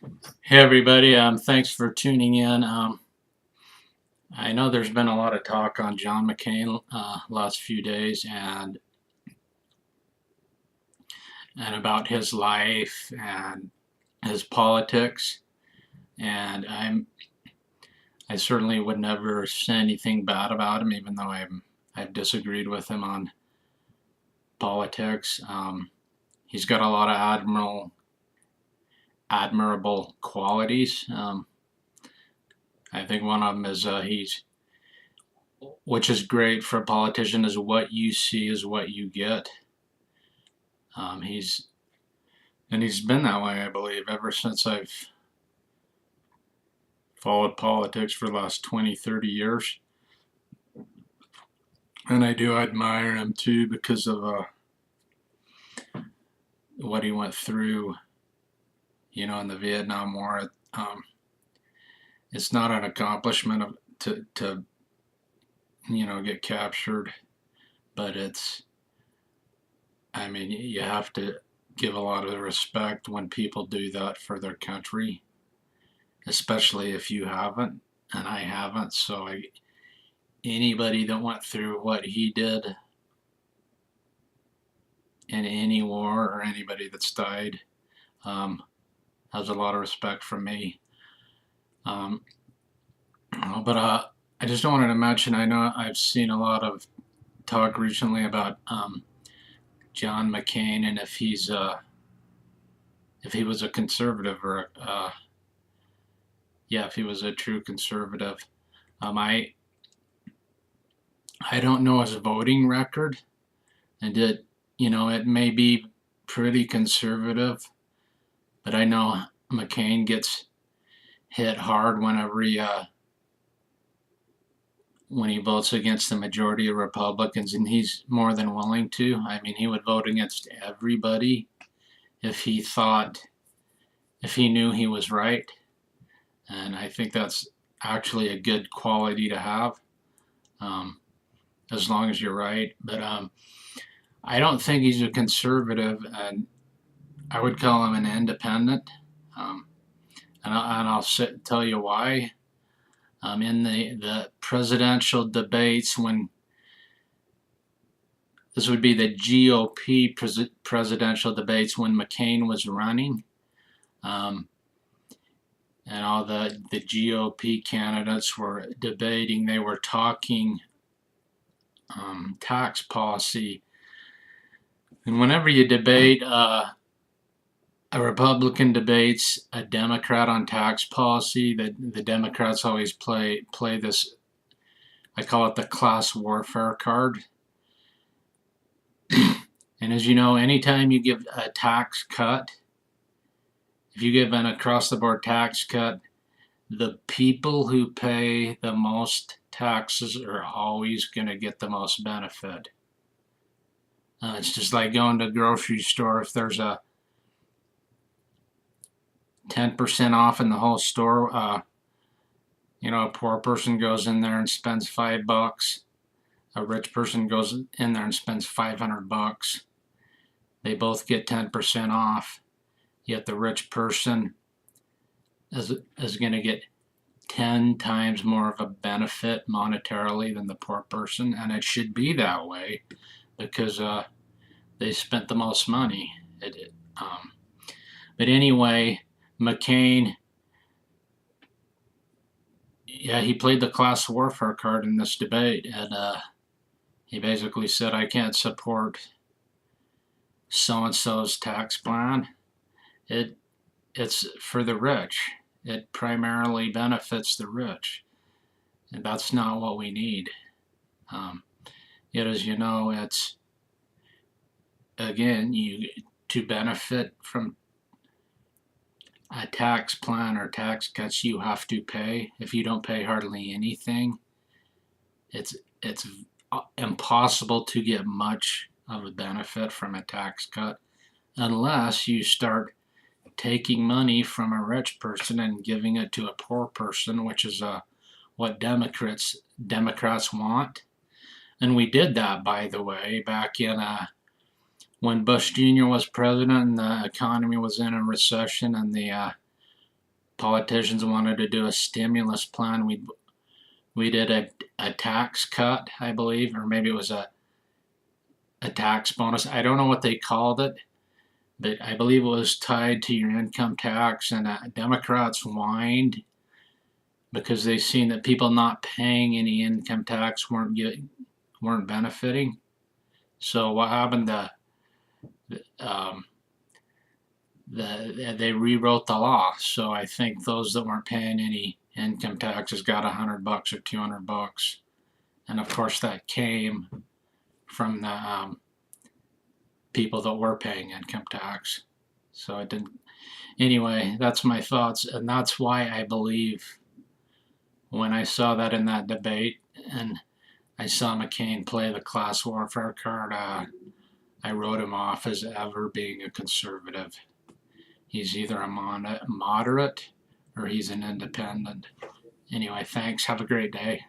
Hey everybody, thanks for tuning in. I know there's been a lot of talk on John McCain last few days and about his life and his politics, and I certainly would never say anything bad about him, even though I've disagreed with him on politics. He's got a lot of admirable qualities. I think one of them is which is great for a politician, is what you see is what you get. He's been that way, I believe, ever since I've followed politics for the last 20, 30 years. And I do admire him too because of what he went through, in the Vietnam War. It's not an accomplishment to get captured, but you have to give a lot of respect when people do that for their country, especially if you haven't, and I haven't. So anybody that went through what he did in any war, or anybody that's died, has a lot of respect from me. But I just wanted to mention, I know I've seen a lot of talk recently about John McCain, and if he was a conservative, or if he was a true conservative. I don't know his voting record, and it may be pretty conservative, but I know McCain gets hit hard when he votes against the majority of Republicans, and he's more than willing to. I mean, he would vote against everybody if he knew he was right, and I think that's actually a good quality to have, as long as you're right. But I don't think he's a conservative, and I would call him an independent. And I'll tell you why. In the presidential debates, when this would be the GOP presidential debates when McCain was running, and all the GOP candidates were debating, they were talking tax policy. And whenever you debate, a Republican debates a Democrat on tax policy, the Democrats always play this, I call it the class warfare card. And as you know, anytime you give a tax cut, if you give an across-the-board tax cut, the people who pay the most taxes are always going to get the most benefit. It's just like going to a grocery store. If there's a 10% off in the whole store, a poor person goes in there and spends $5. A rich person goes in there and spends $500. They both get 10% off, yet the rich person is going to get 10 times more of a benefit monetarily than the poor person, and it should be that way because they spent the most money. But anyway, McCain, he played the class warfare card in this debate, and he basically said, I can't support so-and-so's tax plan. It's for the rich. It primarily benefits the rich, and that's not what we need. Yet, as you know, it's, again, to benefit from a tax plan or tax cuts, you have to pay. If you don't pay hardly anything, it's impossible to get much of a benefit from a tax cut unless you start taking money from a rich person and giving it to a poor person, which is what Democrats want. And we did that, by the way, back in when Bush Jr. was president and the economy was in a recession, and the politicians wanted to do a stimulus plan. We did a tax cut, I believe, or maybe it was a tax bonus. I don't know what they called it, but I believe it was tied to your income tax, and Democrats whined because they seen that people not paying any income tax weren't benefiting. So what happened? They rewrote the law. So I think those that weren't paying any income taxes got $100 or $200, and of course that came from the people that were paying income tax. So it didn't. Anyway, that's my thoughts, and that's why I believe when I saw that in that debate, and I saw McCain play the class warfare card, I wrote him off as ever being a conservative. He's either a moderate or he's an independent. Anyway, thanks. Have a great day.